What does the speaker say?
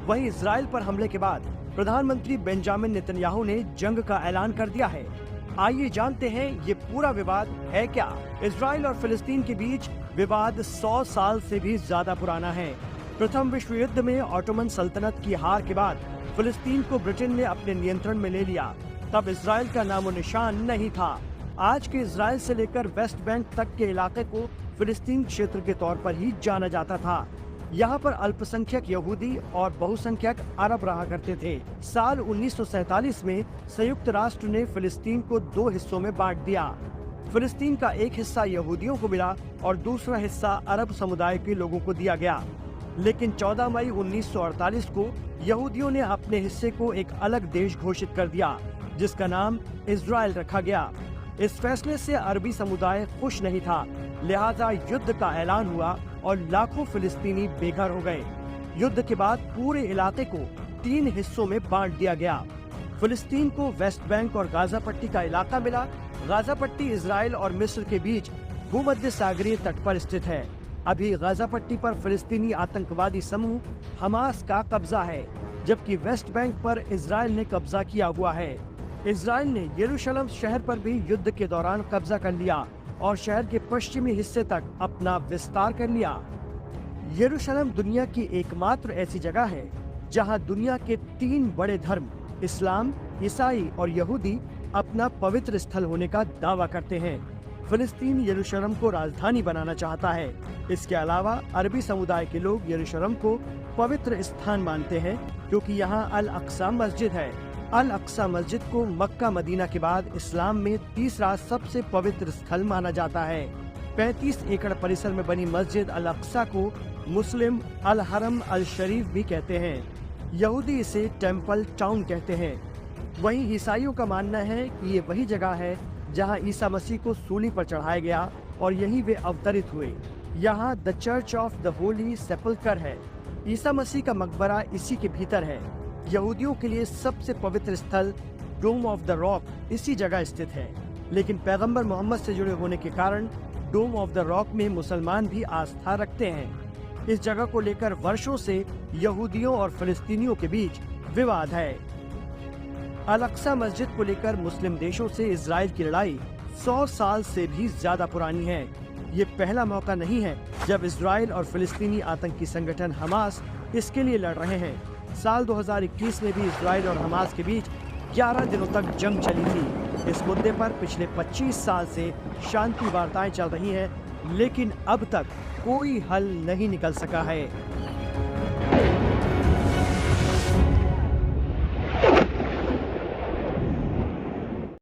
वहीं इजराइल पर हमले के बाद प्रधानमंत्री बेंजामिन नेतन्याहू ने जंग का ऐलान कर दिया है। आइए जानते हैं ये पूरा विवाद है क्या। इजराइल और फिलिस्तीन के बीच विवाद 100 साल से भी ज्यादा पुराना है। प्रथम विश्व युद्ध में ऑटोमन सल्तनत की हार के बाद फिलिस्तीन को ब्रिटेन ने अपने नियंत्रण में ले लिया। तब इजराइल का नामो निशान नहीं था। आज के इजराइल से लेकर वेस्ट बैंक तक के इलाके को फिलिस्तीन क्षेत्र के तौर पर ही जाना जाता था। यहाँ पर अल्पसंख्यक यहूदी और बहुसंख्यक अरब रहा करते थे। साल 1947 में संयुक्त राष्ट्र ने फिलिस्तीन को 2 हिस्सों में बांट दिया। फिलिस्तीन का एक हिस्सा यहूदियों को मिला और दूसरा हिस्सा अरब समुदाय के लोगों को दिया गया। लेकिन 14 मई 1948 को यहूदियों ने अपने हिस्से को एक अलग देश घोषित कर दिया, जिसका नाम इजराइल रखा गया। इस फैसले से अरबी समुदाय खुश नहीं था, लिहाजा युद्ध का ऐलान हुआ और लाखों फिलिस्तीनी बेघर हो गए। युद्ध के बाद पूरे इलाके को 3 हिस्सों में बांट दिया गया। फिलिस्तीन को वेस्ट बैंक और गाजा पट्टी का इलाका मिला। गाजा पट्टी इजराइल और मिस्र के बीच भूमध्य सागरीय तट पर स्थित है। अभी गाजा पट्टी पर फिलिस्तीनी आतंकवादी समूह हमास का कब्जा है, जबकि वेस्ट बैंक पर इजराइल ने कब्जा किया हुआ है। इजराइल ने यरूशलेम शहर पर भी युद्ध के दौरान कब्जा कर लिया और शहर के पश्चिमी हिस्से तक अपना विस्तार कर लिया। यरूशलेम दुनिया की एकमात्र ऐसी जगह है जहां दुनिया के 3 बड़े धर्म इस्लाम, ईसाई और यहूदी अपना पवित्र स्थल होने का दावा करते हैं। फिलिस्तीन यरूशलेम को राजधानी बनाना चाहता है। इसके अलावा अरबी समुदाय के लोग यरूशलेम को पवित्र स्थान मानते हैं, क्योंकि यहाँ अल अक्सा मस्जिद है। अल अक्सा मस्जिद को मक्का मदीना के बाद इस्लाम में तीसरा सबसे पवित्र स्थल माना जाता है। 35 एकड़ परिसर में बनी मस्जिद अल अक्सा को मुस्लिम अल हरम अल शरीफ भी कहते हैं। यहूदी इसे टेम्पल टाउन कहते हैं। वहीं ईसाइयों का मानना है कि ये वही जगह है जहां ईसा मसीह को सूली पर चढ़ाया गया और यहीं वे अवतरित हुए। यहाँ the Church of the Holy Sepulchre है। ईसा मसीह का मकबरा इसी के भीतर है। यहूदियों के लिए सबसे पवित्र स्थल डोम ऑफ द रॉक इसी जगह स्थित है, लेकिन पैगंबर मोहम्मद से जुड़े होने के कारण डोम ऑफ द रॉक में मुसलमान भी आस्था रखते हैं। इस जगह को लेकर वर्षों से यहूदियों और फिलिस्तीनियों के बीच विवाद है। अल अक्सा मस्जिद को लेकर मुस्लिम देशों से इजराइल की लड़ाई 100 साल से भी ज्यादा पुरानी है। ये पहला मौका नहीं है जब इजराइल और फिलिस्तीनी आतंकी संगठन हमास इसके लिए लड़ रहे हैं। साल 2021 में भी इजराइल और हमास के बीच 11 दिनों तक जंग चली थी। इस मुद्दे पर पिछले 25 साल से शांति वार्ताएं चल रही हैं, लेकिन अब तक कोई हल नहीं निकल सका है।